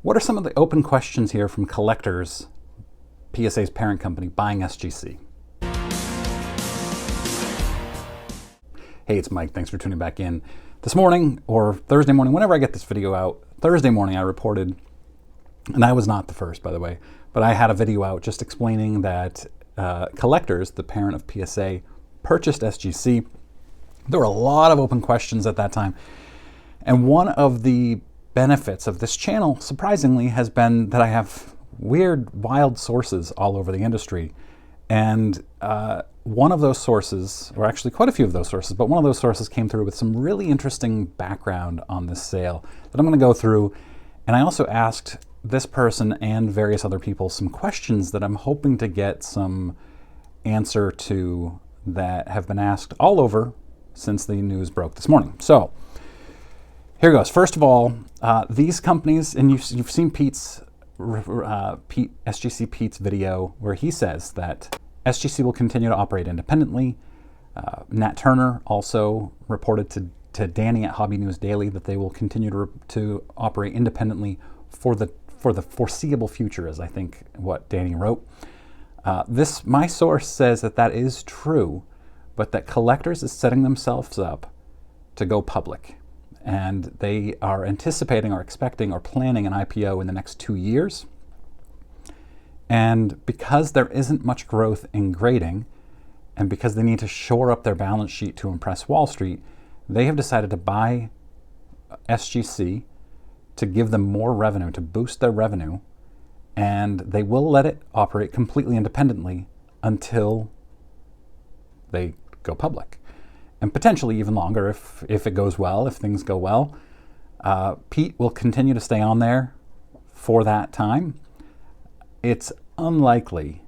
What are some of the open questions here from collectors, PSA's parent company, buying SGC? Hey, it's Mike. Thanks for tuning back in. This morning, or Thursday morning, whenever I get this video out, Thursday morning I reported, and I was not the first, by the way, but I had a video out just explaining that collectors, the parent of PSA, purchased SGC. There were a lot of open questions at that time. And one of the benefits of this channel, surprisingly, has been that I have weird, wild sources all over the industry. And one of those sources, or actually quite a few of those sources, but one of those sources came through with some really interesting background on this sale that I'm going to go through. And I also asked this person and various other people some questions that I'm hoping to get some answer to that have been asked all over since the news broke this morning. So here goes. First of all, these companies, and you've seen SGC Pete's video where he says that SGC will continue to operate independently. Nat Turner also reported to Danny at Hobby News Daily that they will continue to operate independently for the foreseeable future, is I think what Danny wrote. My source says that is true, but that Collectors is setting themselves up to go public. And they are anticipating or expecting or planning an IPO in the next 2 years. And because there isn't much growth in grading, and because they need to shore up their balance sheet to impress Wall Street, they have decided to buy SGC to give them more revenue, to boost their revenue, and they will let it operate completely independently until they go public. And potentially even longer if it goes well, if things go well. Pete will continue to stay on there for that time. It's unlikely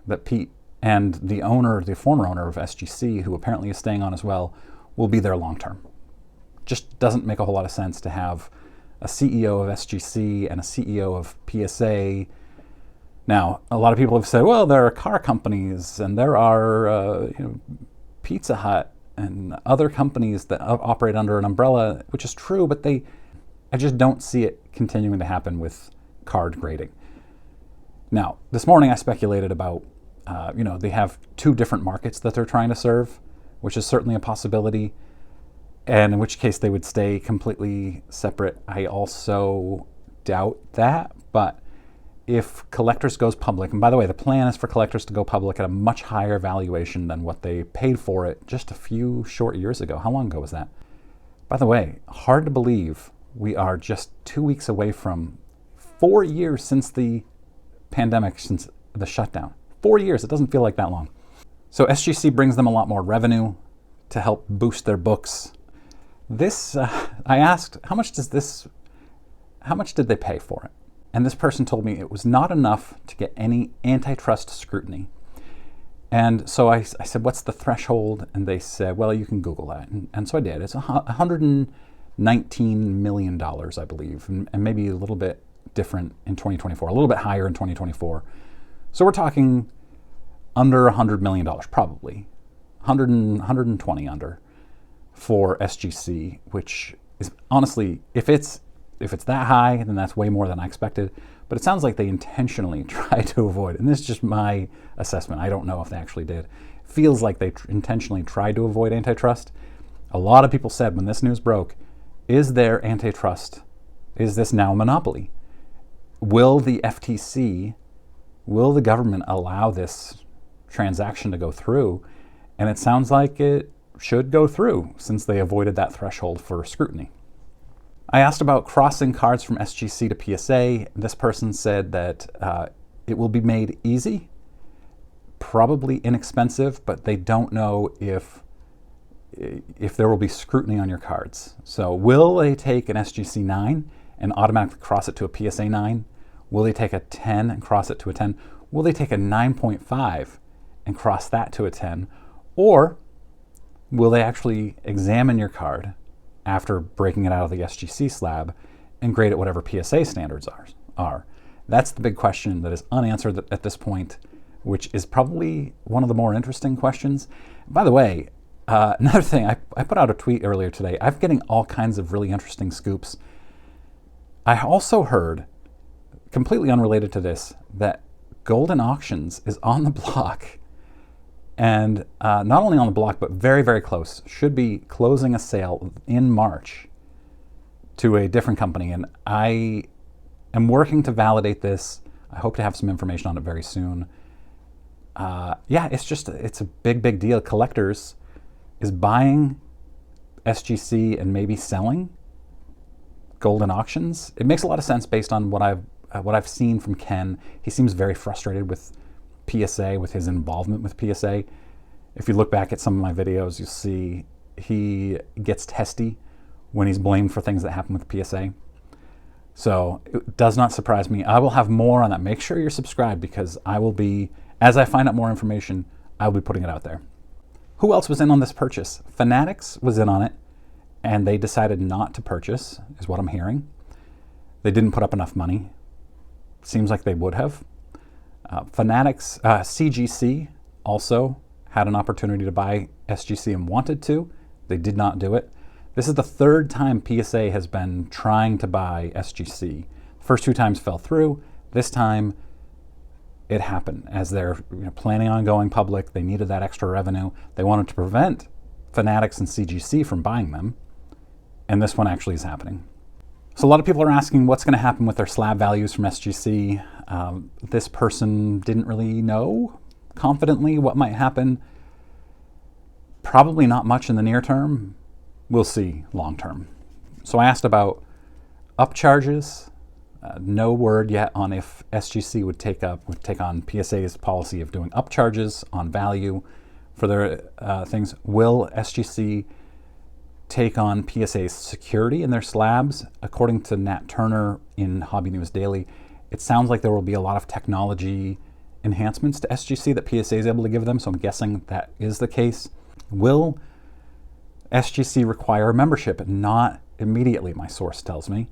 that Pete and the former owner of SGC, who apparently is staying on as well, will be there long term. Just doesn't make a whole lot of sense to have a CEO of SGC and a CEO of PSA. Now, a lot of people have said, well, there are car companies and there are Pizza Hut and other companies that operate under an umbrella, which is true, but I just don't see it continuing to happen with card grading. Now, this morning I speculated about, they have two different markets that they're trying to serve, which is certainly a possibility, and in which case they would stay completely separate. I also doubt that, but if Collectors goes public, and by the way, the plan is for Collectors to go public at a much higher valuation than what they paid for it just a few short years ago. How long ago was that? By the way, hard to believe we are just 2 weeks away from 4 years since the pandemic, since the shutdown. 4 years, it doesn't feel like that long. So SGC brings them a lot more revenue to help boost their books. I asked, how much did they pay for it? And this person told me it was not enough to get any antitrust scrutiny. And so I said, what's the threshold? And they said, well, you can Google that. And so I did. It's $119 million, I believe, and maybe a little bit different in 2024, a little bit higher in 2024. So we're talking under $100 million, probably. 120 under for SGC, which is honestly, if it's that high, then that's way more than I expected. But it sounds like they intentionally tried to avoid, and this is just my assessment. I don't know if they actually did. Feels like they intentionally tried to avoid antitrust. A lot of people said when this news broke, is there antitrust? Is this now a monopoly? Will the FTC, will the government allow this transaction to go through? And it sounds like it should go through since they avoided that threshold for scrutiny. I asked about crossing cards from SGC to PSA. This person said that it will be made easy, probably inexpensive, but they don't know if there will be scrutiny on your cards. So will they take an SGC 9 and automatically cross it to a PSA 9? Will they take a 10 and cross it to a 10? Will they take a 9.5 and cross that to a 10? Or will they actually examine your card after breaking it out of the SGC slab and grade it whatever PSA standards are? That's the big question that is unanswered at this point, which is probably one of the more interesting questions. By the way, another thing, I put out a tweet earlier today. I'm getting all kinds of really interesting scoops. I also heard completely unrelated to this, that Golden Auctions is on the block, and not only on the block, but very, very close. Should be closing a sale in March to a different company, and I am working to validate this. I hope to have some information on it very soon. Yeah, it's a big, big deal. Collectors is buying SGC and maybe selling Golden Auctions. It makes a lot of sense based on what I've seen from Ken. He seems very frustrated with PSA, with his involvement with PSA. If you look back at some of my videos, you'll see he gets testy when he's blamed for things that happen with PSA. So it does not surprise me. I will have more on that. Make sure you're subscribed, because I will be, as I find out more information, I will be putting it out there. Who else was in on this purchase? Fanatics was in on it, and they decided not to purchase, is what I'm hearing. They didn't put up enough money. Seems like they would have. Fanatics, CGC also had an opportunity to buy SGC and wanted to. They did not do it. This is the third time PSA has been trying to buy SGC. The first two times fell through. This time it happened. As they're planning on going public, they needed that extra revenue. They wanted to prevent Fanatics and CGC from buying them, and this one actually is happening. So a lot of people are asking what's going to happen with their slab values from SGC. This person didn't really know confidently what might happen. Probably not much in the near term. We'll see long term. So I asked about upcharges. No word yet on if SGC would take on PSA's policy of doing upcharges on value for their things. Will SGC take on PSA's security in their slabs? According to Nat Turner in Hobby News Daily, it sounds like there will be a lot of technology enhancements to SGC that PSA is able to give them, so I'm guessing that is the case. Will SGC require membership? Not immediately, my source tells me.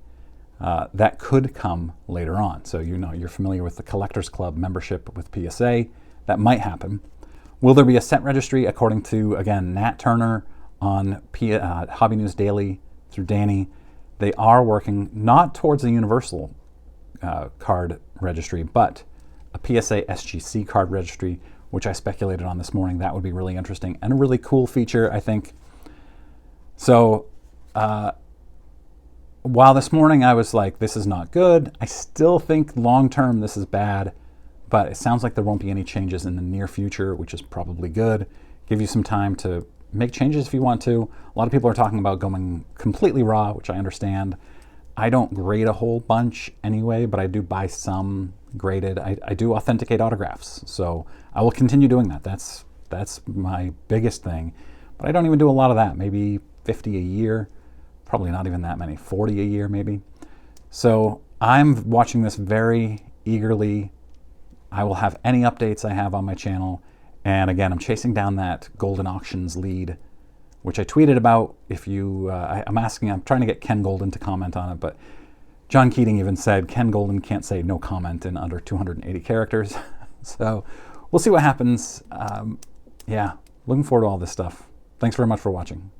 That could come later on. So you're familiar with the Collectors Club membership with PSA. That might happen. Will there be a set registry? According to, again, Nat Turner on Hobby News Daily through Danny, they are working not towards a universal card registry, but a PSA SGC card registry, which I speculated on this morning. That would be really interesting and a really cool feature, I think. So while this morning I was like, this is not good, I still think long-term this is bad, but it sounds like there won't be any changes in the near future, which is probably good. Give you some time to make changes if you want to. A lot of people are talking about going completely raw, which I understand. I don't grade a whole bunch anyway, but I do buy some graded. I do authenticate autographs, so I will continue doing that. That's my biggest thing. But I don't even do a lot of that, maybe 50 a year, probably not even that many, 40 a year maybe. So I'm watching this very eagerly. I will have any updates I have on my channel. And again, I'm chasing down that Golden Auctions lead, which I tweeted about. If you, I'm trying to get Ken Golden to comment on it, but John Keating even said Ken Golden can't say no comment in under 280 characters. So we'll see what happens. Yeah, looking forward to all this stuff. Thanks very much for watching.